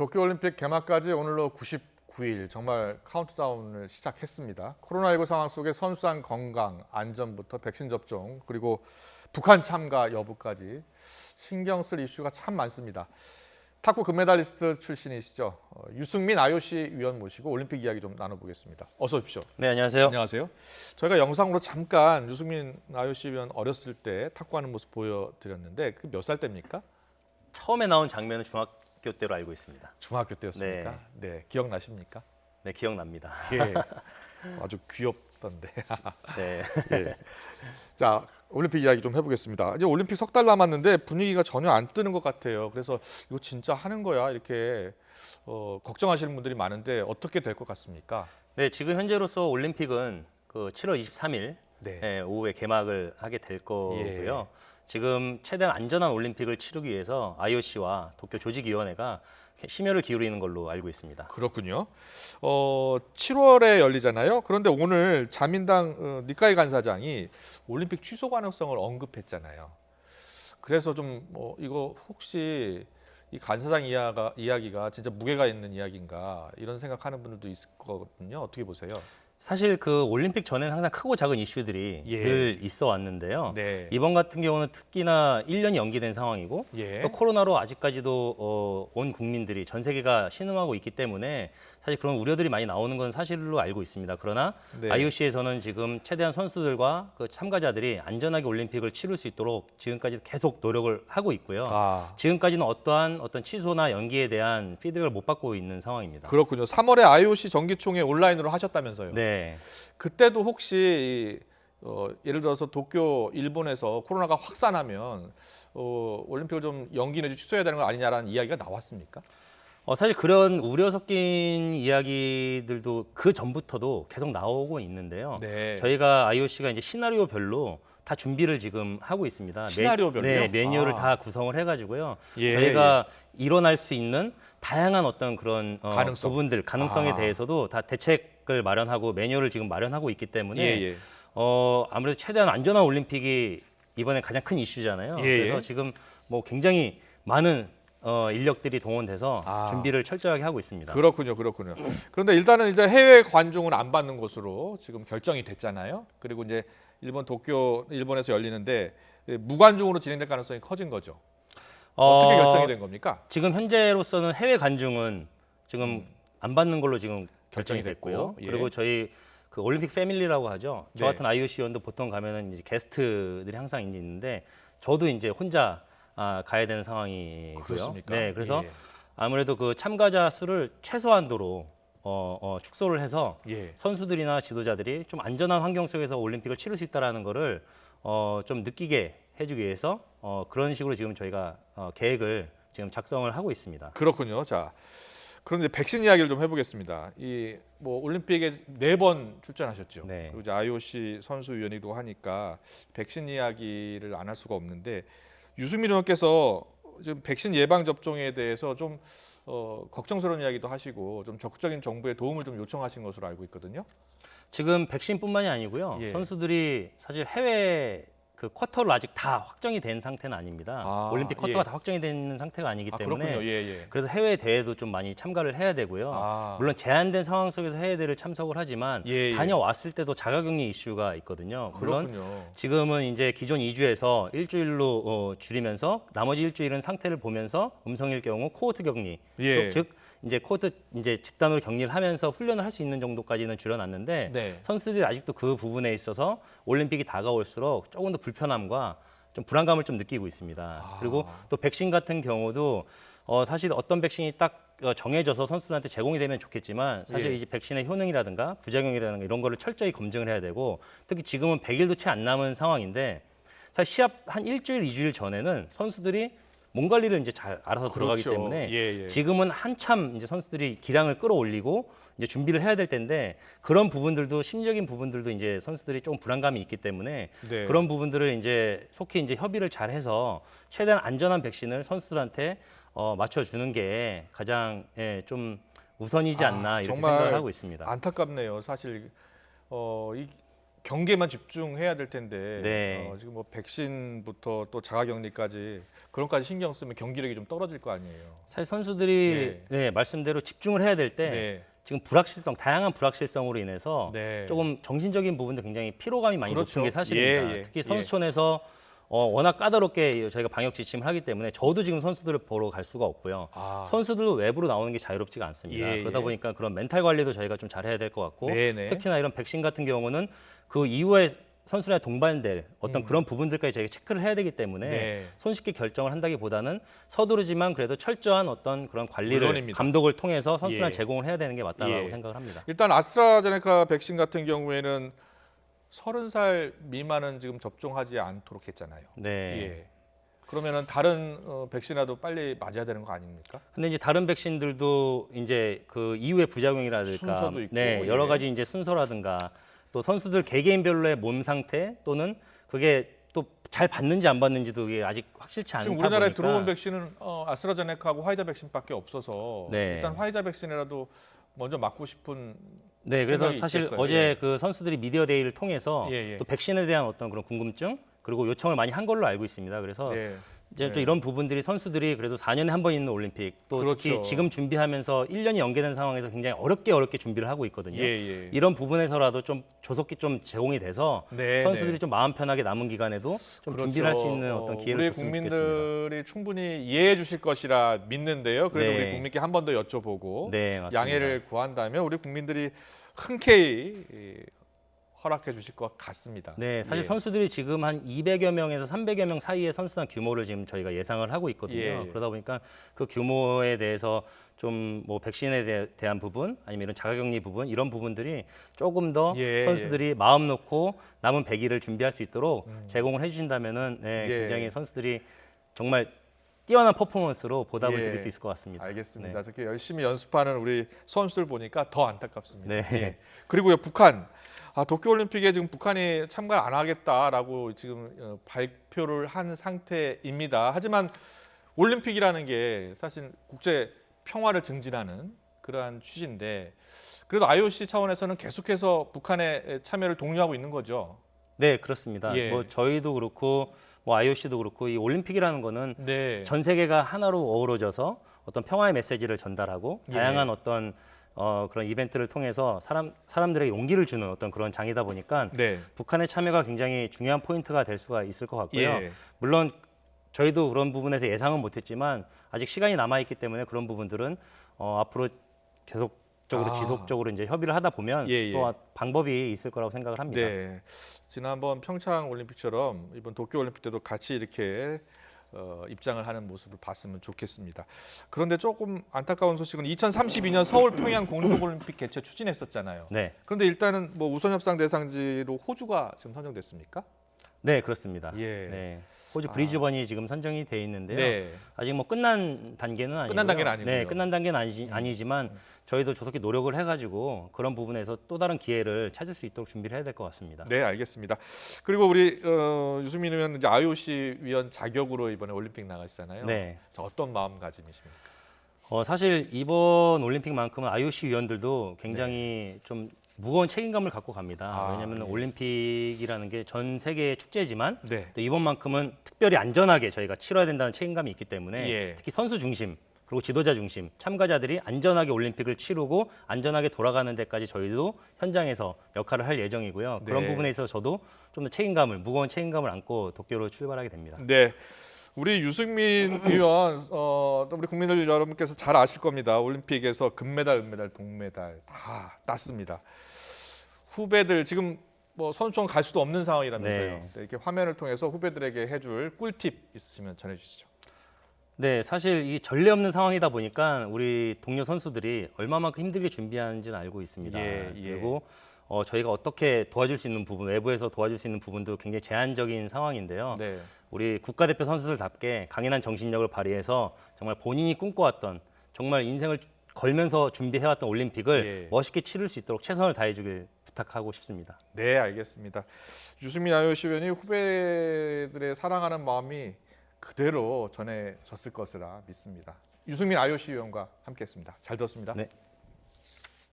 도쿄올림픽 개막까지 오늘로 99일 정말 카운트다운을 시작했습니다. 코로나19 상황 속에 선수단 건강, 안전부터 백신 접종 그리고 북한 참가 여부까지 신경 쓸 이슈가 참 많습니다. 탁구 금메달리스트 출신이시죠. 유승민 IOC 위원 모시고 올림픽 이야기 좀 나눠보겠습니다. 어서 오십시오. 네, 안녕하세요. 안녕하세요. 저희가 영상으로 잠깐 유승민 IOC 위원 어렸을 때 탁구하는 모습 보여드렸는데 그 몇 살 때입니까? 처음에 나온 장면은 중학교 때로 알고 있습니다. 중학교 때였습니까? 네, 기억나십니까? 네, 기억납니다. 예, 아주 귀엽던데. 네. 예. 자, 올림픽 이야기 좀 해보겠습니다. 이제 올림픽 석 달 남았는데 분위기가 전혀 안 뜨는 것 같아요. 그래서 이거 진짜 하는 거야 이렇게 걱정하시는 분들이 많은데 어떻게 될 것 같습니까? 네, 지금 현재로서 올림픽은 그 7월 23일 네. 오후에 개막을 하게 될 거고요. 지금 최대한 안전한 올림픽을 치르기 위해서 IOC와 도쿄 조직위원회가 심혈을 기울이는 걸로 알고 있습니다. 그렇군요. 7월에 열리잖아요. 그런데 오늘 자민당 니카이 간사장이 올림픽 취소 가능성을 언급했잖아요. 그래서 좀 이거 혹시 이 간사장 이야기가 진짜 무게가 있는 이야기인가 이런 생각하는 분들도 있을 거거든요. 어떻게 보세요? 사실 그 올림픽 전에는 항상 크고 작은 이슈들이 늘 있어 왔는데요. 네. 이번 같은 경우는 특히나 1년이 연기된 상황이고 또 코로나로 아직까지도 온 국민들이 전 세계가 신음하고 있기 때문에 사실 그런 우려들이 많이 나오는 건 사실로 알고 있습니다. 그러나 IOC에서는 지금 최대한 선수들과 그 참가자들이 안전하게 올림픽을 치를 수 있도록 지금까지 계속 노력을 하고 있고요. 지금까지는 어떤 취소나 연기에 대한 피드백을 못 받고 있는 상황입니다. 그렇군요. 3월에 IOC 정기총회 온라인으로 하셨다면서요? 네. 그때도 혹시 예를 들어서 도쿄 일본에서 코로나가 확산하면 올림픽을 좀 연기 내지 취소해야 되는 거 아니냐라는 이야기가 나왔습니까? 사실 그런 우려 섞인 이야기들도 그 전부터도 계속 나오고 있는데요. 저희가 IOC가 이제 시나리오별로 다 준비를 지금 하고 있습니다. 시나리오별로요? 네, 매뉴얼을 다 구성을 해가지고요. 저희가 일어날 수 있는 다양한 어떤 그런 부분들, 가능성에 대해서도 다 대책을 마련하고 매뉴얼을 지금 마련하고 있기 때문에 아무래도 최대한 안전한 올림픽이 이번에 가장 큰 이슈잖아요. 그래서 지금 뭐 굉장히 많은 인력들이 동원돼서 준비를 철저하게 하고 있습니다. 그렇군요. 그런데 일단은 이제 해외 관중은 안 받는 것으로 지금 결정이 됐잖아요. 그리고 이제 일본에서 열리는데 무관중으로 진행될 가능성이 커진 거죠. 어떻게 결정이 된 겁니까? 지금 현재로서는 해외 관중은 지금 안 받는 걸로 지금 결정이 됐고요. 그리고 저희 그 올림픽 패밀리라고 하죠. 저 같은 IOC 위원도 보통 가면은 이제 게스트들이 항상 있는데 저도 이제 혼자 가야 되는 상황이고요. 그렇습니까? 네, 그래서 아무래도 그 참가자 수를 최소한도로 축소를 해서 선수들이나 지도자들이 좀 안전한 환경 속에서 올림픽을 치를 수 있다라는 거를 좀 느끼게 해주기 위해서 그런 식으로 지금 저희가 계획을 지금 작성을 하고 있습니다. 그렇군요. 자, 그런데 백신 이야기를 좀 해보겠습니다. 뭐 올림픽에 4번 출전하셨죠. 그리고 이제 IOC 선수위원이기도 하니까 백신 이야기를 안 할 수가 없는데 유승민 의원께서 지금 백신 예방 접종에 대해서 좀 걱정스러운 이야기도 하시고 좀 적극적인 정부의 도움을 좀 요청하신 것으로 알고 있거든요. 지금 백신뿐만이 아니고요. 선수들이 사실 해외 그 쿼터로 아직 다 확정이 된 상태는 아닙니다. 올림픽 쿼터가 다 확정이 된 상태가 아니기 때문에 그래서 해외 대회도 좀 많이 참가를 해야 되고요. 물론 제한된 상황 속에서 해외 대회를 참석을 하지만 다녀왔을 때도 자가격리 이슈가 있거든요. 물론 지금은 이제 기존 2주에서 일주일로 줄이면서 나머지 일주일은 상태를 보면서 음성일 경우 코호트 격리, 즉 이제 코호트 이제 집단으로 격리를 하면서 훈련을 할 수 있는 정도까지는 줄여놨는데 선수들이 아직도 그 부분에 있어서 올림픽이 다가올수록 조금 더 불편함과 좀 불안감을 좀 느끼고 있습니다. 그리고 또 백신 같은 경우도 사실 어떤 백신이 딱 정해져서 선수들한테 제공이 되면 좋겠지만 사실 이제 백신의 효능이라든가 부작용이라든가 이런 거를 철저히 검증을 해야 되고 특히 지금은 100일도 채 안 남은 상황인데 사실 시합 한 일주일, 2주일 전에는 선수들이 몸 관리를 이제 잘 알아서 들어가기 때문에 지금은 한참 이제 선수들이 기량을 끌어올리고 이제 준비를 해야 될 텐데 그런 부분들도 심리적인 부분들도 이제 선수들이 좀 불안감이 있기 때문에 그런 부분들을 이제 속히 이제 협의를 잘 해서 최대한 안전한 백신을 선수들한테 맞춰주는 게 가장 좀 우선이지 않나 이렇게 생각을 하고 있습니다. 안타깝네요. 사실 경기에만 집중해야 될 텐데 네. 지금 뭐 백신부터 또 자가격리까지 그런까지 신경 쓰면 경기력이 좀 떨어질 거 아니에요. 사실 선수들이 말씀대로 집중을 해야 될 때 지금 불확실성, 다양한 불확실성으로 인해서 조금 정신적인 부분도 굉장히 피로감이 많이 높은 게 사실입니다. 특히 선수촌에서 워낙 까다롭게 저희가 방역 지침을 하기 때문에 저도 지금 선수들을 보러 갈 수가 없고요. 선수들도 외부로 나오는 게 자유롭지가 않습니다. 그러다 보니까 그런 멘탈 관리도 저희가 좀 잘해야 될 것 같고 특히나 이런 백신 같은 경우는 그 이후에 선수랑 동반될 어떤 그런 부분들까지 저희가 체크를 해야 되기 때문에 손쉽게 결정을 한다기보다는 서두르지만 그래도 철저한 어떤 그런 관리를 물론입니다. 감독을 통해서 선수랑 제공을 해야 되는 게 맞다고 생각을 합니다. 일단 아스트라제네카 백신 같은 경우에는 30살 미만은 지금 접종하지 않도록 했잖아요. 그러면은 다른 백신이라도 빨리 맞아야 되는 거 아닙니까? 근데 이제 다른 백신들도 이제 그 이후의 부작용이라든가 순서도 있고, 여러 가지 이제 순서라든가 또 선수들 개개인별로의 몸 상태 또는 그게 또 잘 받는지 안 받는지도 이게 아직 확실치 않다 지금 우리나라에 들어온 백신은 아스트라제네카하고 화이자 백신밖에 없어서 일단 화이자 백신이라도 먼저 맞고 싶은 그래서 사실 있겠어요. 어제 그 선수들이 미디어 데이를 통해서 또 백신에 대한 어떤 그런 궁금증 그리고 요청을 많이 한 걸로 알고 있습니다. 그래서 이제 또 이런 부분들이 선수들이 그래도 4년에 한 번 있는 올림픽 또 특히 지금 준비하면서 1년이 연계된 상황에서 굉장히 어렵게 준비를 하고 있거든요. 이런 부분에서라도 좀 조속히 좀 제공이 돼서 선수들이 좀 마음 편하게 남은 기간에도 좀 준비를 할 수 있는 어떤 기회를 우리 줬으면 국민들이 좋겠습니다. 충분히 이해해 주실 것이라 믿는데요. 그래도 우리 국민께 한 번 더 여쭤보고 양해를 구한다면 우리 국민들이 흔쾌히 허락해 주실 것 같습니다. 사실 선수들이 지금 한 200여 명에서 300여 명 사이의 선수단 규모를 지금 저희가 예상을 하고 있거든요. 그러다 보니까 그 규모에 대해서 좀 뭐 백신에 대한 부분 아니면 이런 자가격리 부분 이런 부분들이 조금 더 선수들이 마음 놓고 남은 100일을 준비할 수 있도록 제공을 해주신다면은 굉장히 선수들이 정말 뛰어난 퍼포먼스로 보답을 드릴 수 있을 것 같습니다. 알겠습니다. 저렇게 열심히 연습하는 우리 선수들 보니까 더 안타깝습니다. 그리고요, 북한. 도쿄올림픽에 지금 북한이 참가 안 하겠다라고 지금 발표를 한 상태입니다. 하지만 올림픽이라는 게 사실 국제 평화를 증진하는 그러한 취지인데 그래도 IOC 차원에서는 계속해서 북한의 참여를 독려하고 있는 거죠. 네, 그렇습니다. 뭐 저희도 그렇고 뭐 IOC도 그렇고 이 올림픽이라는 거는 전 세계가 하나로 어우러져서 어떤 평화의 메시지를 전달하고 다양한 어떤 그런 이벤트를 통해서 사람들에게 용기를 주는 어떤 그런 장이다 보니까 북한의 참여가 굉장히 중요한 포인트가 될 수가 있을 것 같고요. 물론 저희도 그런 부분에서 예상은 못했지만 아직 시간이 남아있기 때문에 그런 부분들은 앞으로 계속적으로 지속적으로 이제 협의를 하다 보면 또 방법이 있을 거라고 생각을 합니다. 지난번 평창 올림픽처럼 이번 도쿄 올림픽 때도 같이 이렇게 입장을 하는 모습을 봤으면 좋겠습니다. 그런데 조금 안타까운 소식은 2032년 서울 평양 공동올림픽 개최 추진했었잖아요. 그런데 일단은 뭐 우선 협상 대상지로 호주가 지금 선정됐습니까? 네, 그렇습니다. 호주 브리즈번이 지금 선정이 돼 있는데요. 아직 뭐 끝난 단계는 아니고요. 끝난 단계는 아니고요. 끝난 단계는 아니지만 저희도 조속히 노력을 해가지고 그런 부분에서 또 다른 기회를 찾을 수 있도록 준비를 해야 될 것 같습니다. 알겠습니다. 그리고 우리 유승민 의원 이제 IOC 위원 자격으로 이번에 올림픽 나가시잖아요. 어떤 마음가짐이십니까? 사실 이번 올림픽만큼은 IOC 위원들도 굉장히 좀 무거운 책임감을 갖고 갑니다. 왜냐하면 올림픽이라는 게 전 세계의 축제지만 또 이번만큼은 특별히 안전하게 저희가 치러야 된다는 책임감이 있기 때문에 특히 선수 중심 그리고 지도자 중심 참가자들이 안전하게 올림픽을 치르고 안전하게 돌아가는 데까지 저희도 현장에서 역할을 할 예정이고요. 그런 부분에 있어서 저도 좀 더 무거운 책임감을 안고 도쿄로 출발하게 됩니다. 우리 유승민 의원, 우리 국민들 여러분께서 잘 아실 겁니다. 올림픽에서 금메달, 은메달, 동메달 다 땄습니다. 후배들 지금 뭐 선수촌 갈 수도 없는 상황이라면서요. 이렇게 화면을 통해서 후배들에게 해줄 꿀팁 있으시면 전해주시죠. 사실 이 전례 없는 상황이다 보니까 우리 동료 선수들이 얼마만큼 힘들게 준비하는지는 알고 있습니다. 그리고 저희가 어떻게 도와줄 수 있는 부분, 외부에서 도와줄 수 있는 부분도 굉장히 제한적인 상황인데요. 우리 국가대표 선수들답게 강인한 정신력을 발휘해서 정말 본인이 꿈꿔왔던 정말 인생을 걸면서 준비해왔던 올림픽을 멋있게 치를 수 있도록 최선을 다해주길 부탁하고 싶습니다. 알겠습니다. 유승민 IOC 위원이 후배들의 사랑하는 마음이 그대로 전해졌을 것이라 믿습니다. 유승민 IOC 위원과 함께했습니다. 잘 들었습니다.